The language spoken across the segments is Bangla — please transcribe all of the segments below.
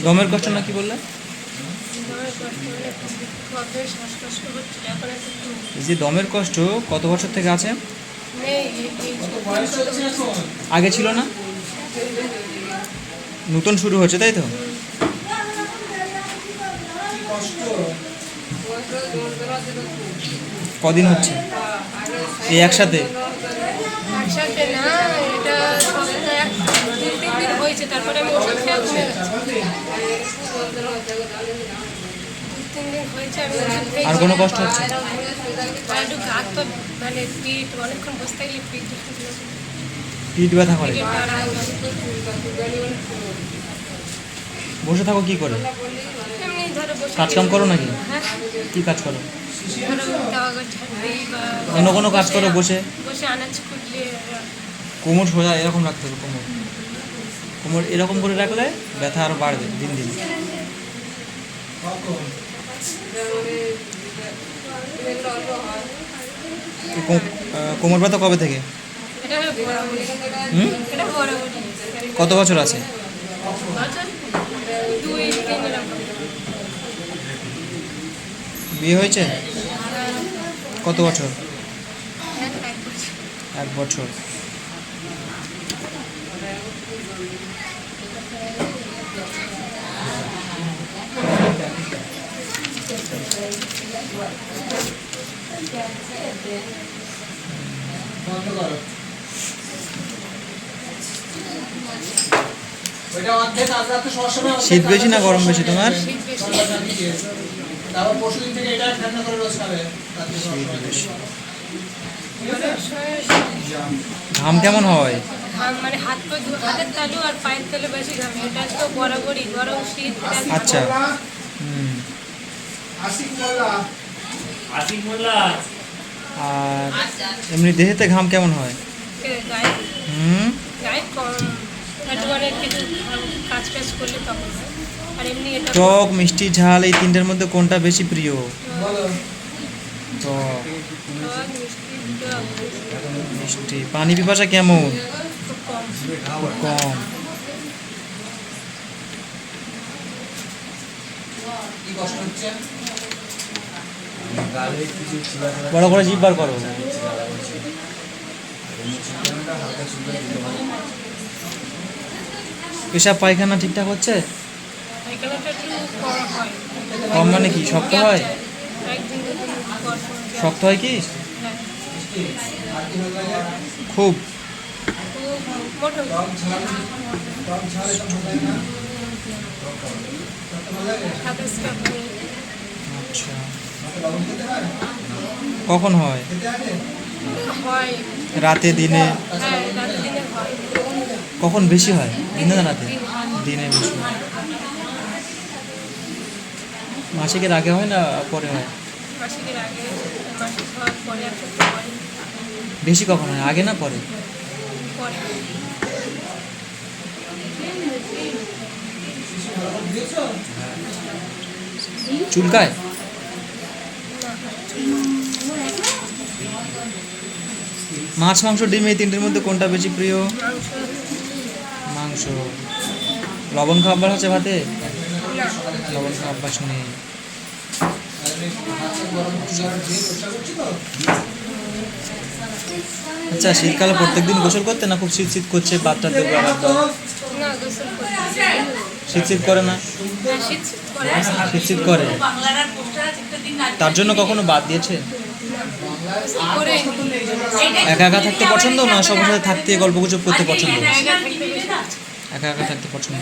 দমের কষ্ট না কি বললে? এই যে দমের কষ্ট কত বছর থেকে আছে? আগে ছিল না, নতুন শুরু হচ্ছে তাই তো? কদিন হচ্ছে এই একসাথে? আর কোনো কষ্ট হচ্ছে? পিঠ ব্যথা করে? বসে থাকো কি করে? কাজকাম করো নাকি? কি কাজ করো? অন্য কোনো কাজ করো বসে? কোমর সোজা এরকম রাখতে হবে, কোমর কোমর এরকম করে রাখলে ব্যথা আরও বাড়বে দিন দিন। কোমর ব্যথা কবে থেকে? কত বছর আছে? বিয়ে হয়েছে? কত বছর? 1 বছর। শীত বেশি না গরম বেশি তোমার? ঘাম কেমন হয়? আচ্ছা, আর এমনি দেহেতে ঘাম কেমন হয়? টক, মিষ্টি, ঝাল এই তিনটের মধ্যে কোনটা বেশি প্রিয়? টক, মিষ্টি। পানি পিপাসা কেমন? কম। বড় করে জিভ বার করো। পেশাব পায়খানা ঠিকঠাক হচ্ছে? কম মানে কি শক্ত হয়? শক্ত হয় কি খুব? আচ্ছা, কখন হয়? রাতে, দিনে? কখন বেশি হয়, দিনে না রাতে? দিনে বেশি। মাসিকের আগে হয় না পরে হয়? বেশি কখন হয়, আগে না পরে? চুলকায়? মাছ, মাংস, ডিম এই তিনটের মধ্যে কোনটা বেশি প্রিয়? মাংস। লবণ খাওয়া অভ্যাস আছে ভাতে? লবণ খাওয়া অভ্যাস নেই। আচ্ছা, শীতকালে প্রত্যেকদিন গোসল করতে না খুব শীত শীত করছে বাচ্চার দেবো? শীত শীত করে না? শীত শীত করে, তার জন্য কখনো বাদ দিয়েছে? একা একা থাকতে পছন্দ না সবার সাথে থাকতে গল্প গুজব করতে পছন্দ? একা একা থাকতে পছন্দ।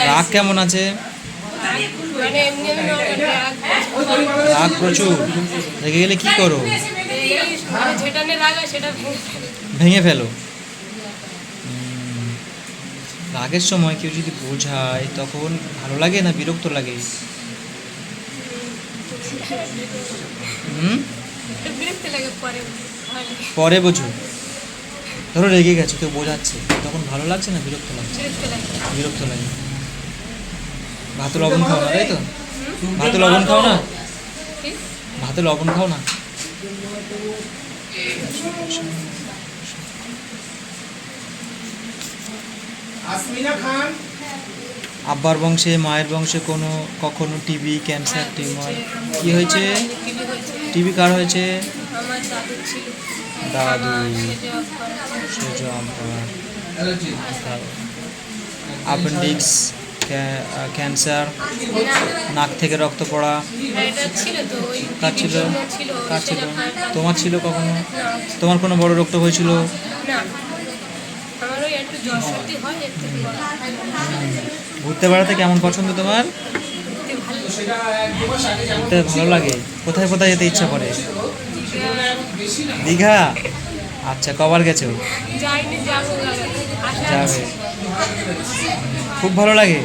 রাগ কেমন আছে? রাগ প্রচুর। রেগে গেলে কি করো? ভেঙে ফেলো। রাগের সময় কেউ যদি বোঝায় তখন ভালো লাগে না বিরক্ত লাগে? পরে বোঝো। ধরো রেগে গেছো, কেউ বোঝাচ্ছে, তখন ভালো লাগছে না বিরক্ত লাগছে? বিরক্ত লাগে। ভাত লবণ খাও না তাই তো? ভাত লবণ খাও না? ভাতে লবণ খাও না। আব্বার বংশে মায়ের বংশে কখনো টিবি, ক্যান্সার, টিউমার কি হয়েছে? টিবি কার হয়েছে? দাদু, সেজ আব্বার। অ্যাপেন্ডিক্স, ক্যান্সার, নাক থেকে রক্ত পড়া। কার ছিল? কার ছিল? তোমার ছিল কখনো? তোমার কোনো বড় রোগ টোগ হয়েছিল? ঘুরতে বেড়াতে কেমন পছন্দ তোমার? ঘুরতে ভালো লাগে। কোথায় কোথায় যেতে ইচ্ছা করে? দীঘা। আচ্ছা, কবার গেছো? যাবে। খুব ভালো লাগে।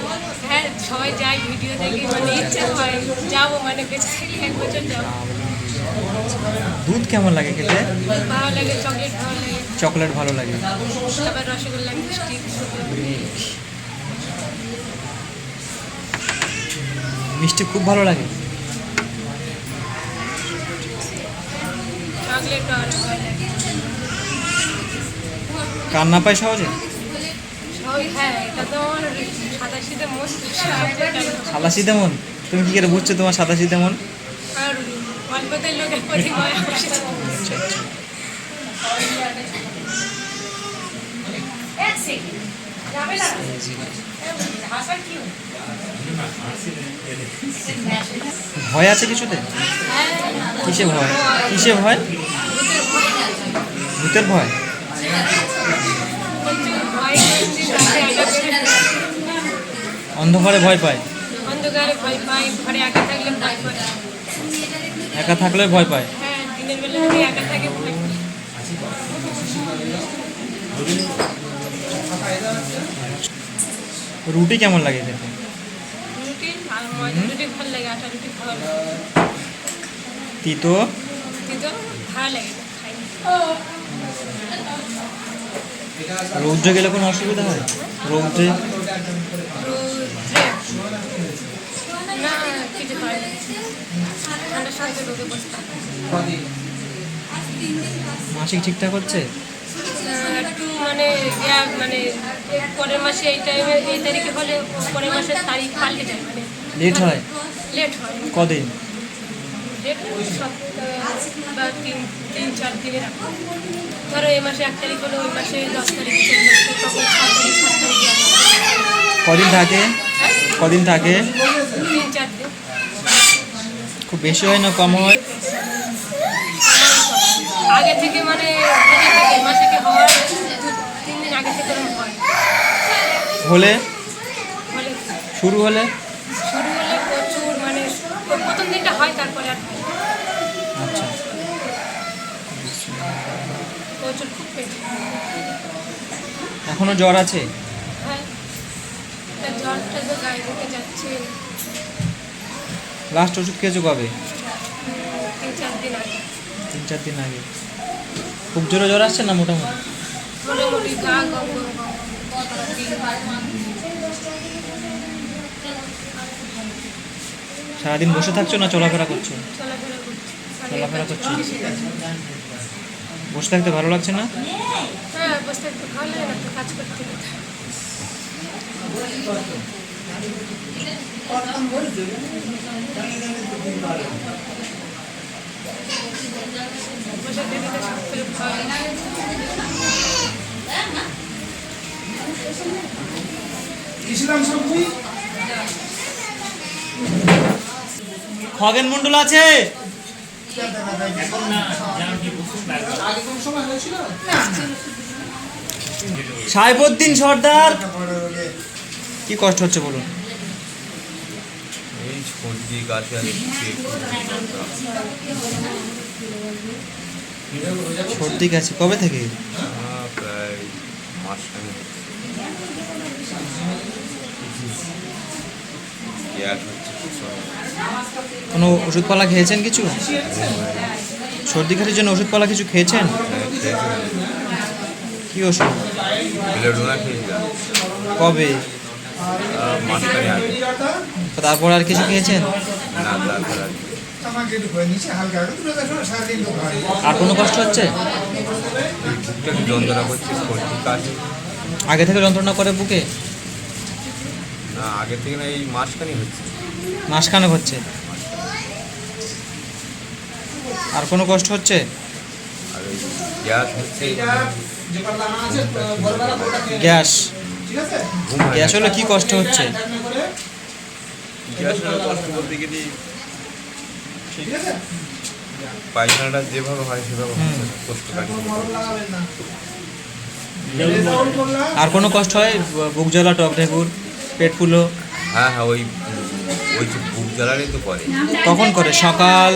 সবাই যায় ভিডিও দেখি, মানে ইচ্ছা হয় যাবো, মানে বেঁচে থাকলে 1 বছর যাবো। দুধ কেমন লাগে খেতে? ভালো লাগে, চকলেট ভালো লাগে, চকলেট ভালো লাগে। আবার রসগোল্লা, মিষ্টি, মিষ্টি খুব ভালো লাগে। চকলেট ভালো লাগে। কান্না পায় সহজে? হ্যাঁ, এটা তো আমার 87 মন। 87 মন? তুমি কি করে বুঝছো তোমার 87 মন? আর অল্পতের লোকের পরিবার। আচ্ছা আচ্ছা। ভয় আছে কিছুতে? কিসে ভয়? কিসে ভয়? ভূতের ভয়? অন্ধকারে ভয় পায়? অন্ধকারে ভয় পাই, ঘরে একা থাকলে ভয় পাই। একা থাকলে ভয় পায়? হ্যাঁ, দিনের বেলা যদি একা থাকে ভয় পাই। রুটি কেমন লাগে খেতে? রুটি আর ময়দা রুটি ভালো লাগে, আটা রুটি ভালো লাগে। তিতো? কিন্তু ভালো লাগে না, খাই না। রৌদ্রে গেলে কোনো অসুবিধা হয়? রৌদ্রে? না, কিছু হয় না। ঠান্ডার সাথে রোদে বসে থাকি। মাসিক ঠিকঠাক হচ্ছে? একটু মানে মানে পরের মাসে এই টাইমে এই তারিখে হলে পরের মাসের তারিখ পাল্টে যায়, মানে লেট হয়? লেট হয়। কদিন? লেট সপ্তাহ বা 3-4 দিনের। ধরো এই মাসে 1 তারিখ হলে ওই মাসে 10 তারিখ চলে আসছে, তখন 6 তারিখ 7 তারিখে আসে। কদিন থাকে? কদিন থাকে? 3-4 দিন। খুব বেশি হয় না কম হয়? আগে থেকে মানে হতে থাকে, মাসে কি হওয়ার 2-3 দিন আগে থেকে এরকম হয়। হলে? হলে শুরু হলে? শুরু হলে প্রচুর, মানে প্রথম দিনটা হয়, তারপরে আর হয় না। আচ্ছা। প্রচুর, খুব পেটে। এখনো জ্বর আছে? হ্যাঁ, জ্বরটা তো গায়ে থেকে যাচ্ছে। লাস্ট ওষুধ খেয়েছো কবে? 3-4 দিন আগে। 3-4 দিন আগে। খুব জোরে জ্বর আসছে না মোটামুটি? মোটামুটি গা গম গম গম। সারাদিন বসে থাকছো না চলাফেরা করছো? চলাফেরা করছি। চলাফেরা করছো? বসে থাকতে ভালো লাগছে না? হ্যাঁ, বসে থাকতে ভালো লাগে না, তো কাজ করতে হবে। বসে দিদিতে সব করে ভালো লাগে। খগেন মন্ডল আছে? সাইফুদ্দিন সর্দার। কি কষ্ট হচ্ছে বলুন? এই সর্দি কাশি আর সর্দি কাশি কবে থেকে? প্রায় মাসখানেক। গ্যাস হচ্ছে খুব সময়। কোনো ওষুধপালা খেয়েছেন কিছু? সর্দি কাশির জন্য ওষুধপালা কিছু খেয়েছেন? কি ওষুধ? বেলেডোনা খেয়েছিলাম কবে? মাসখানেক আগে। তারপর আর কিছু খেয়েছেন? না, তারপর আর কি। আর কোনো কষ্ট হচ্ছে? এই বুকটা একটু যন্ত্রণা করছে, সর্দি কাশি। আগে থেকে যন্ত্রণা করে বুকে? না, আগে থেকে না, এই মাসখানি হচ্ছে। মাসখানেক হচ্ছে। আর কোনো কষ্ট হচ্ছে? আর ওই গ্যাস হচ্ছে, গ্যাস? ঘুম হয় গ্যাস না। হলে কি কষ্ট হচ্ছে? গ্যাস হলে কষ্ট বলতে গেলে পায়খানাটা যেভাবে হয় সেভাবে হচ্ছে না, কষ্ট কাশি। আর কোনো কষ্ট হয়? বুক জ্বালা, টক ঢেকুর, পেট ফুলো? হ্যাঁ হ্যাঁ, ওই ওই যে বুক জ্বালালেই তো করে। কখন করে? সকাল,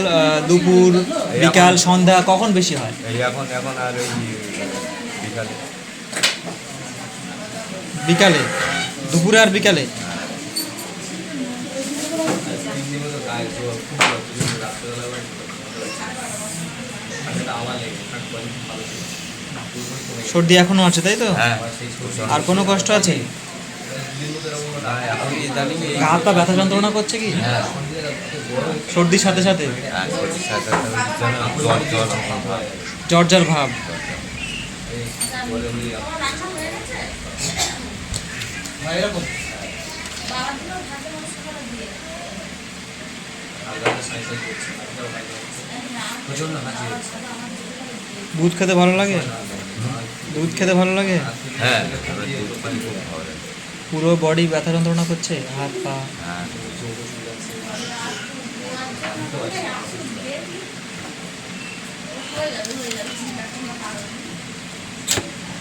দুপুর, বিকাল, সন্ধ্যা, কখন বেশি হয়? এই এখন এখন আর ওই বিকালে। বিকালে? দুপুরে আর বিকালে? সর্দি এখনো আছে তাই তো? হ্যাঁ। আর কোনো কষ্ট আছে? না, এখন ইদানিং এই গা হাত পা ব্যথা যন্ত্রণা করছে কি হ্যাঁ সর্দির সাথে সাথে? হ্যাঁ, সর্দির সাথে সাথে জ্বর জ্বর মতন হয়। জ্বর জ্বর ভাব? দুধ খেতে ভালো লাগে? দুধ খেতে ভালো লাগে? হ্যাঁ, এবার দুধ পানি খুব ভালো লাগে। পুরো বডি ব্যথা যন্ত্রণা করছে, হাত পা? হ্যাঁ,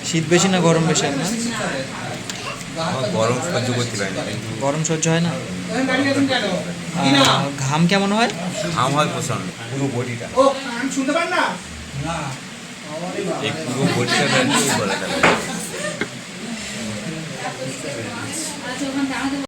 শীত বেশি না গরম বেশি আপনার? আমার গরম সহ্য করতে পারি না, কিন্তু গরম সহ্য হয় না? ঘাম কেমন হয়? ঘাম হয় প্রচন্ড, পুরো বডিটা। এই পুরো বডিটা ব্যথা বলা যাবে।